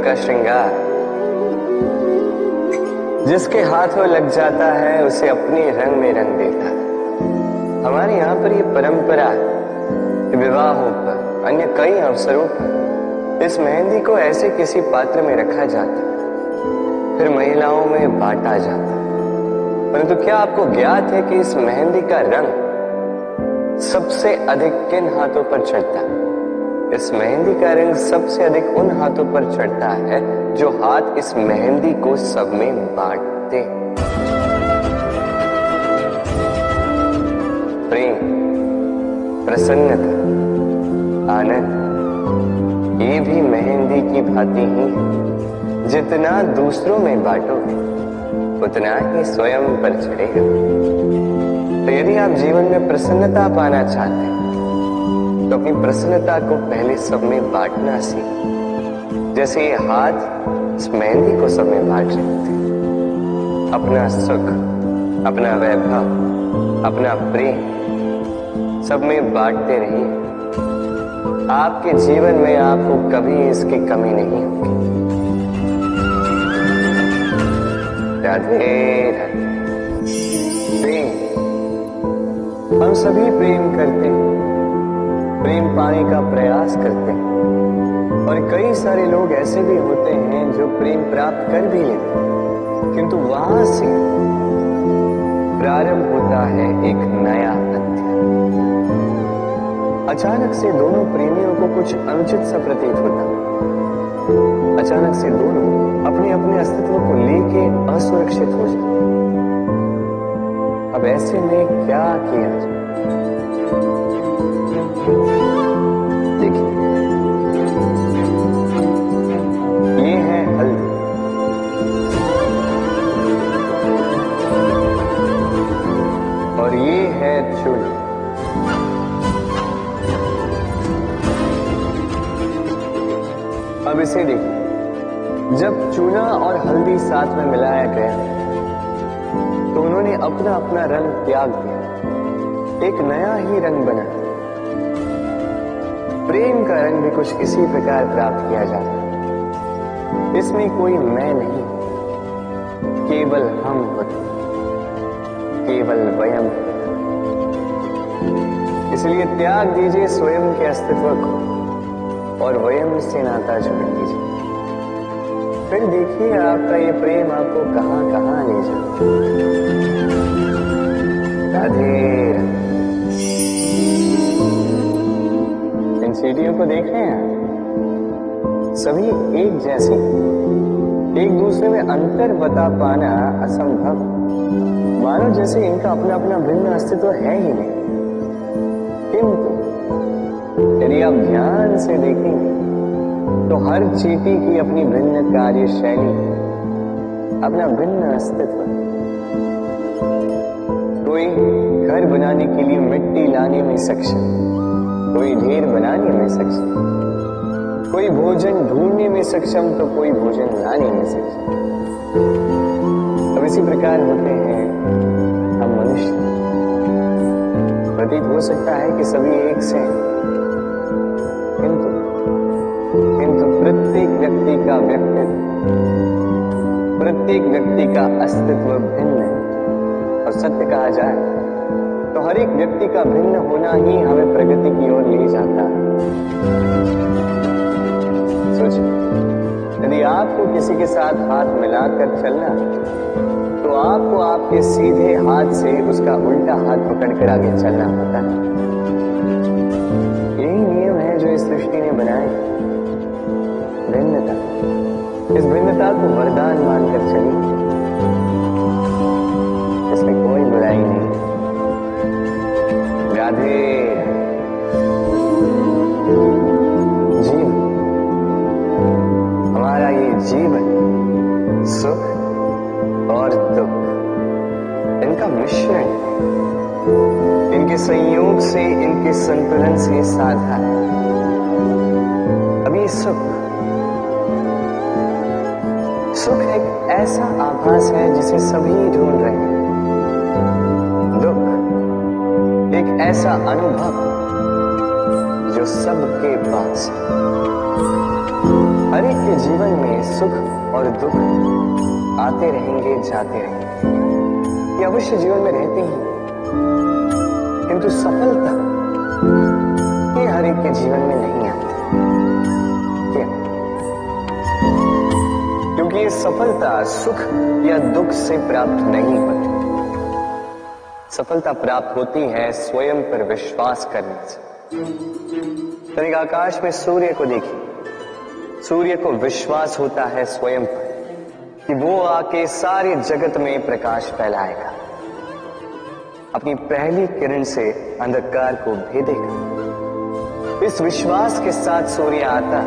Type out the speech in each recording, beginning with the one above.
का श्रृंगार। जिसके हाथों लग जाता है उसे अपने रंग में रंग देता है। हमारे यहाँ पर ये परंपरा है, विवाहों पर, अन्य कई अवसरों पर इस मेहंदी को ऐसे किसी पात्र में रखा जाता है, फिर महिलाओं में बांटा जाता है। परंतु क्या आपको ज्ञात है कि इस मेहंदी का रंग सबसे अधिक किन हाथों पर चढ़ता है? इस मेहंदी का रंग सबसे अधिक उन हाथों पर चढ़ता है जो हाथ इस मेहंदी को सब में बांटते। प्रेम, प्रसन्नता, आनंद, ये भी मेहंदी की भांति ही है। जितना दूसरों में बांटोगे उतना ही स्वयं पर चढ़ेगा। तो यदि आप जीवन में प्रसन्नता पाना चाहते हैं तो अपनी प्रसन्नता को पहले सब में बांटना सीखें। जैसे ये हाथ इस मेहंदी को सब में बांट रहे थे। अपना सुख, अपना वैभव, अपना प्रेम सब में बांटते रहिए। आपके जीवन में आपको कभी इसकी कमी नहीं होगी। राधे राधे। प्रेम, हम सभी प्रेम करते हैं, प्रेम पाने का प्रयास करते हैं, और कई सारे लोग ऐसे भी होते हैं जो प्रेम प्राप्त कर भी लेते हैं, किंतु वहां से प्रारंभ होता है एक नया अध्याय। अचानक से दोनों प्रेमियों को कुछ अनुचित सा प्रतीत होता है। अचानक से दोनों अपने अपने अस्तित्व को लेके असुरक्षित हो जाते। अब ऐसे में क्या किया जाए? देखिए, ये है हल्दी, और ये है चूना। अब इसे देखिए, जब चूना और हल्दी साथ में मिलाया गया तो उन्होंने अपना अपना रंग त्याग दिया, एक नया ही रंग बना। प्रेम का रंग भी कुछ इसी प्रकार प्राप्त किया जाता है। इसमें कोई मैं नहीं, केवल हम होते, केवल वयम। इसलिए त्याग दीजिए स्वयं के अस्तित्व को और वयम से नाता जोड़ दीजिए। फिर देखिए आपका ये प्रेम आपको कहां कहां ले जाए। राधे राधे। इन सीढ़ियों को देख रहे हैं, सभी एक जैसी, एक दूसरे में अंतर बता पाना असंभव। मानो जैसे इनका अपना अपना भिन्न अस्तित्व है ही नहीं। किंतु यदि आप ध्यान से देखेंगे तो हर चींटी की अपनी भिन्न कार्यशैली, अपना भिन्न अस्तित्व। कोई घर बनाने के लिए मिट्टी लाने में सक्षम, कोई ढेर बनाने में सक्षम, कोई भोजन ढूंढने में सक्षम तो कोई भोजन लाने में सक्षम। अब इसी प्रकार होते हैं हम मनुष्य। प्रतीत हो सकता है कि सभी एक से, किंतु प्रत्येक व्यक्ति का व्यक्तित्व, प्रत्येक व्यक्ति का अस्तित्व भिन्न है। और सत्य कहा जाए तो हर एक व्यक्ति का भिन्न होना ही हमें प्रगति की ओर ले जाता है। सोचिए, यदि आपको किसी के साथ हाथ मिलाकर चलना तो आपको आपके सीधे हाथ से उसका उल्टा हाथ पकड़कर आगे चलना होता है। यही नियम है जो इस सृष्टि ने बनाए। भिन्नता, इस भिन्नता को वरदान मानकर चलिए, इसमें कोई बुराई नहीं। राधे। जीवन, हमारा ये जीवन सुख और दुख, इनका मिश्रण, इनके संयोग से, इनके संतुलन से साधा है। अभी सुख एक ऐसा आभास है जिसे सभी ढूंढ रहे हैं। दुख एक ऐसा अनुभव जो सबके पास है। हर एक के जीवन में सुख और दुख आते रहेंगे, जाते रहेंगे, ये अवश्य जीवन में रहते ही। किंतु सफलता ये हर एक के जीवन में नहीं आती। क्या? क्योंकि ये सफलता सुख या दुख से प्राप्त नहीं होती। सफलता प्राप्त होती है स्वयं पर विश्वास करने से। तनिक आकाश में सूर्य को देखिए, सूर्य को विश्वास होता है स्वयं पर कि वो आके सारे जगत में प्रकाश फैलाएगा, अपनी पहली किरण से अंधकार को भेदेगा। इस विश्वास के साथ सूर्य आता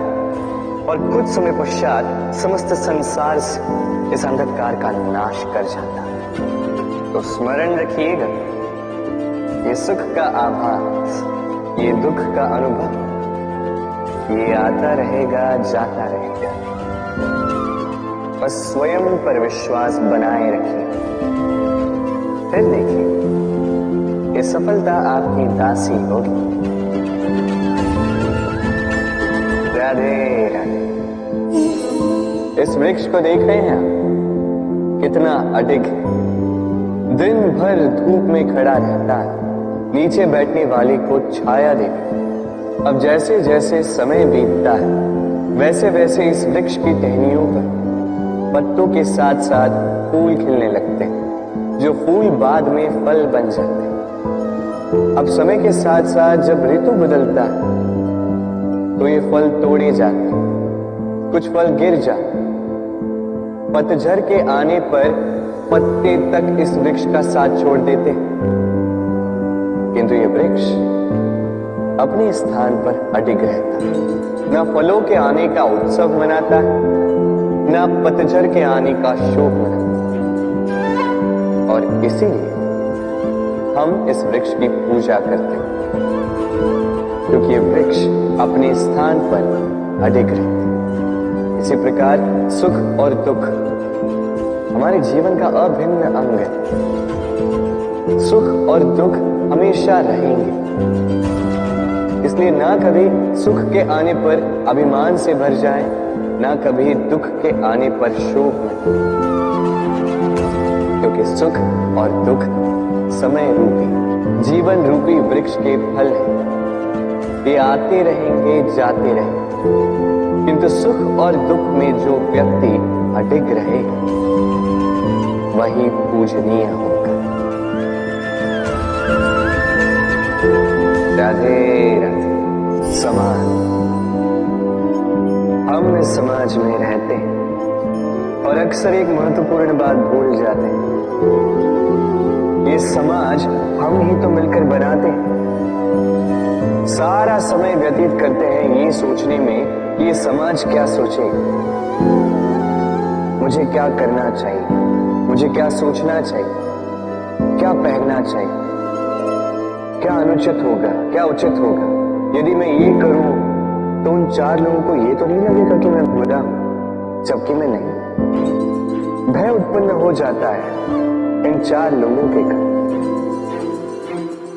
और कुछ समय पश्चात समस्त संसार से इस अंधकार का नाश कर जाता। तो स्मरण रखिएगा, ये सुख का आभास, ये दुख का अनुभव, ये आता रहेगा, जाता रहेगा। बस स्वयं पर विश्वास बनाए रखिए, फिर देखिए ये सफलता आपकी दासी होगी। राधे राधे। इस वृक्ष को देख रहे हैं आप, कितना अडिग है। दिन भर धूप में खड़ा रहता है, नीचे बैठने वाले को छाया देता। अब जैसे जैसे समय बीतता है, वैसे वैसे इस वृक्ष की टहनियों पर पत्तों के साथ साथ फूल खिलने लगते हैं, जो फूल बाद में फल बन जाते हैं। अब समय के साथ साथ जब ऋतु बदलता है, तो ये फल तोड़े जाते हैं, कुछ फल गिर जाते हैं। पतझड़ के आने पर पत्ते तक इस वृक्ष का साथ छोड़ देते हैं, किंतु ये वृक्ष अपने स्थान पर अडिग रहता है। न फलों के आने का उत्सव मनाता है, न पतझड़ के आने का शोक मनाता है। और इसीलिए हम इस वृक्ष की पूजा करते हैं, क्योंकि ये वृक्ष अपने स्थान पर अडिग रहता है। इसी प्रकार सुख और दुख हमारे जीवन का अभिन्न अंग है। सुख और दुख हमेशा रहेंगे, इसलिए ना कभी सुख के आने पर अभिमान से भर जाए, ना कभी दुख के आने पर शोक में, क्योंकि सुख और दुख समय रूपी, जीवन रूपी वृक्ष के फल हैं। ये आते रहेंगे, जाते रहेंगे, किंतु सुख और दुख में जो व्यक्ति अडिग रहेगा, वही पूजनीय होगा। राधे राधे। समाज, हम इस समाज में रहते हैं और अक्सर एक महत्वपूर्ण बात भूल जाते हैं। ये समाज हम ही तो मिलकर बनाते हैं। सारा समय व्यतीत करते हैं ये सोचने में कि ये समाज क्या सोचेगा, मुझे क्या करना चाहिए, मुझे क्या सोचना चाहिए, क्या पहनना चाहिए, क्या अनुचित होगा, क्या उचित होगा। यदि मैं ये करूं तो उन चार लोगों को ये तो नहीं लगेगा कि मैं बुरा हूं, जबकि मैं नहीं। भय उत्पन्न हो जाता है इन चार लोगों के कारण।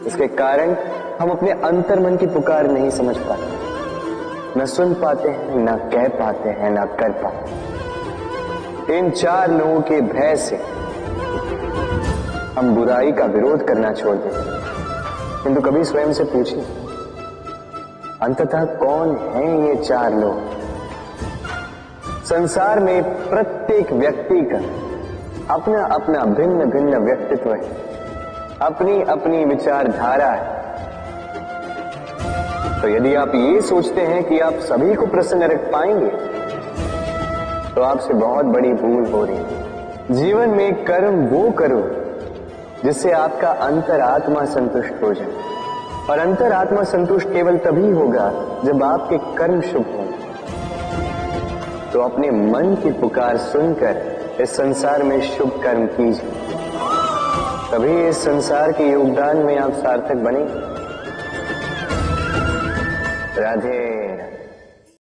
इसके कारण हम अपने अंतर्मन की पुकार नहीं समझ पाते, न सुन पाते हैं, न कह पाते हैं, न कर पाते। इन चार लोगों के भय से हम बुराई का विरोध करना छोड़ देते हैं। किंतु कभी स्वयं से पूछिए, अंततः कौन हैं ये चार लोग? संसार में प्रत्येक व्यक्ति का अपना अपना भिन्न भिन्न व्यक्तित्व है, अपनी अपनी विचारधारा है। तो यदि आप ये सोचते हैं कि आप सभी को प्रसन्न रख पाएंगे, तो आपसे बहुत बड़ी भूल हो रही है। जीवन में कर्म वो करो जिससे आपका अंतरात्मा संतुष्ट हो जाए, और अंतरात्मा संतुष्ट केवल तभी होगा जब आपके कर्म शुभ हों। तो अपने मन की पुकार सुनकर इस संसार में शुभ कर्म कीजिए, तभी इस संसार के योगदान में आप सार्थक बनेंगे। राधे।